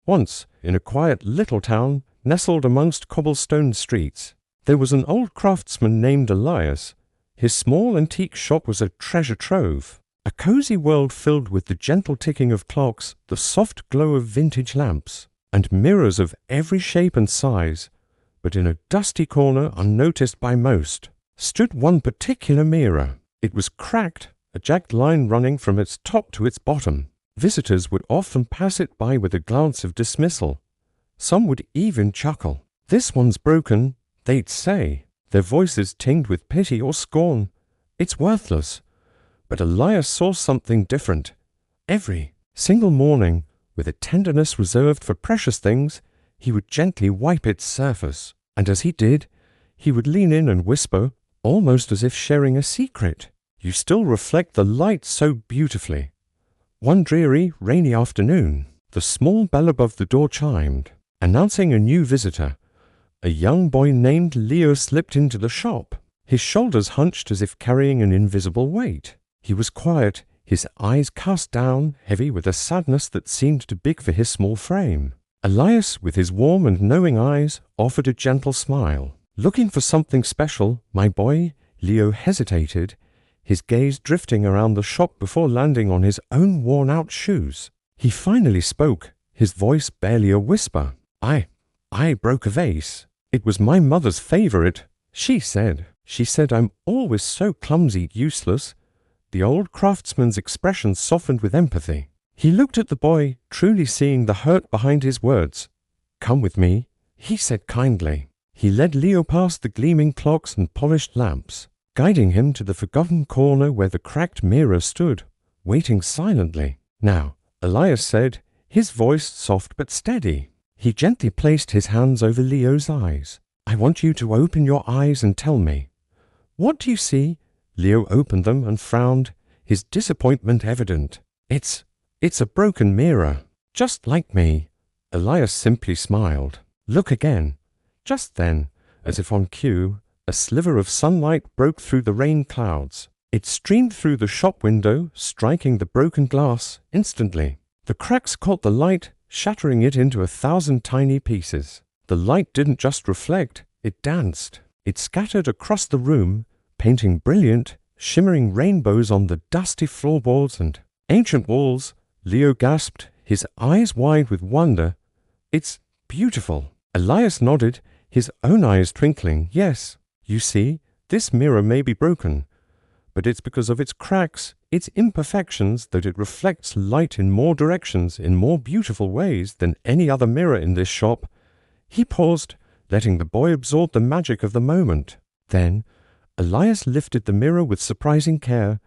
Once, in a quiet little town, nestled amongst cobblestone streets, there was an old craftsman named Elias. His small antique shop was a treasure trove, a cozy world filled with the gentle ticking of clocks, the soft glow of vintage lamps, and mirrors of every shape and size. But in a dusty corner, unnoticed by most, stood one particular mirror. It was cracked, a jagged line running from its top to its bottom. Visitors would often pass it by with a glance of dismissal. Some would even chuckle. "This one's broken," they'd say, their voices tinged with pity or scorn. "It's worthless." But Elias saw something different. Every single morning, with a tenderness reserved for precious things, he would gently wipe its surface. And as he did, he would lean in and whisper, almost as if sharing a secret, "You still reflect the light so beautifully." One dreary, rainy afternoon, the small bell above the door chimed, announcing a new visitor. A young boy named Leo slipped into the shop, his shoulders hunched as if carrying an invisible weight. He was quiet, his eyes cast down, heavy with a sadness that seemed too big for his small frame. Elias, with his warm and knowing eyes, offered a gentle smile. "Looking for something special, my boy?" Leo hesitated, his gaze drifting around the shop before landing on his own worn-out shoes. He finally spoke, his voice barely a whisper. I broke a vase. It was my mother's favorite. She said I'm always so clumsy, useless." The old craftsman's expression softened with empathy. He looked at the boy, truly seeing the hurt behind his words. "Come with me," he said kindly. He led Leo past the gleaming clocks and polished lamps, guiding him to the forgotten corner where the cracked mirror stood, waiting silently. "Now," Elias said, his voice soft but steady. He gently placed his hands over Leo's eyes. "I want you to open your eyes and tell me. What do you see?" Leo opened them and frowned, his disappointment evident. It's a broken mirror, just like me." Elias simply smiled. "Look again." Just then, as if on cue, a sliver of sunlight broke through the rain clouds. It streamed through the shop window, striking the broken glass instantly. The cracks caught the light, shattering it into 1,000 tiny pieces. The light didn't just reflect, it danced. It scattered across the room, painting brilliant, shimmering rainbows on the dusty floorboards and ancient walls. Leo gasped, his eyes wide with wonder. "It's beautiful." Elias nodded, his own eyes twinkling. "Yes, you see, this mirror may be broken, but it's because of its cracks, its imperfections, that it reflects light in more directions, in more beautiful ways than any other mirror in this shop." He paused, letting the boy absorb the magic of the moment. Then, Elias lifted the mirror with surprising care,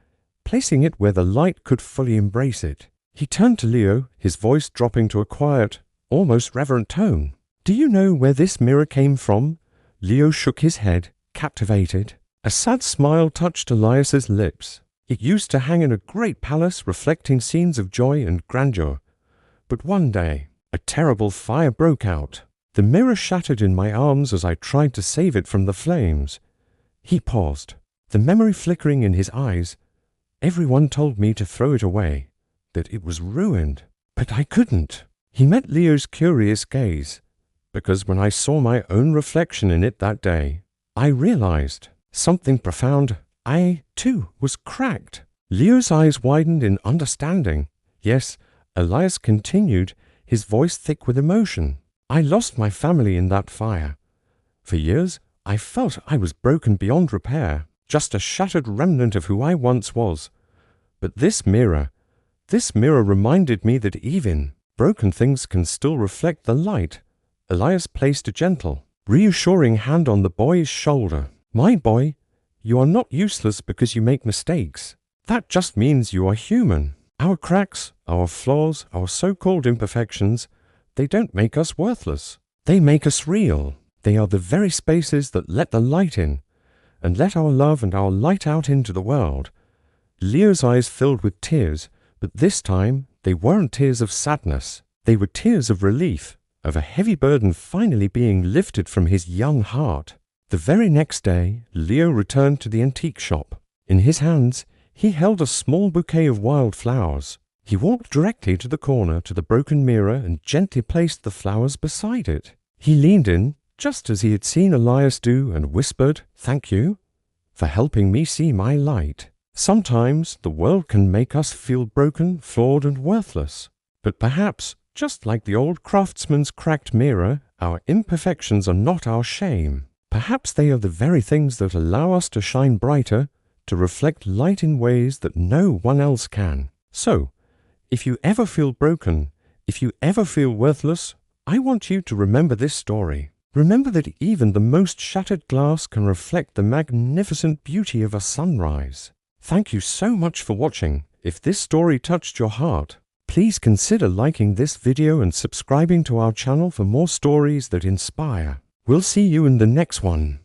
placing it where the light could fully embrace it. He turned to Leo, his voice dropping to a quiet, almost reverent tone. "Do you know where this mirror came from?" Leo shook his head, captivated. A sad smile touched Elias's lips. "It used to hang in a great palace reflecting scenes of joy and grandeur. But one day, a terrible fire broke out. The mirror shattered in my arms as I tried to save it from the flames." He paused, the memory flickering in his eyes. "Everyone told me to throw it away, that it was ruined. But I couldn't." He met Leo's curious gaze, because when I saw my own reflection in it that day, I realized something profound. I, too, was cracked. Leo's eyes widened in understanding. "Yes," Elias continued, his voice thick with emotion. "I lost my family in that fire. For years, I felt I was broken beyond repair, just a shattered remnant of who I once was. But this mirror reminded me that even broken things can still reflect the light." Elias placed a gentle, reassuring hand on the boy's shoulder. "My boy, you are not useless because you make mistakes. That just means you are human. Our cracks, our flaws, our so-called imperfections, they don't make us worthless. They make us real. They are the very spaces that let the light in, and let our love and our light out into the world." Leo's eyes filled with tears, but this time they weren't tears of sadness. They were tears of relief, of a heavy burden finally being lifted from his young heart. The very next day, Leo returned to the antique shop. In his hands, he held a small bouquet of wild flowers. He walked directly to the corner to the broken mirror and gently placed the flowers beside it. He leaned in, just as he had seen Elias do, and whispered, "Thank you for helping me see my light." Sometimes the world can make us feel broken, flawed, and worthless. But perhaps, just like the old craftsman's cracked mirror, our imperfections are not our shame. Perhaps they are the very things that allow us to shine brighter, to reflect light in ways that no one else can. So, if you ever feel broken, if you ever feel worthless, I want you to remember this story. Remember that even the most shattered glass can reflect the magnificent beauty of a sunrise. Thank you so much for watching. If this story touched your heart, please consider liking this video and subscribing to our channel for more stories that inspire. We'll see you in the next one.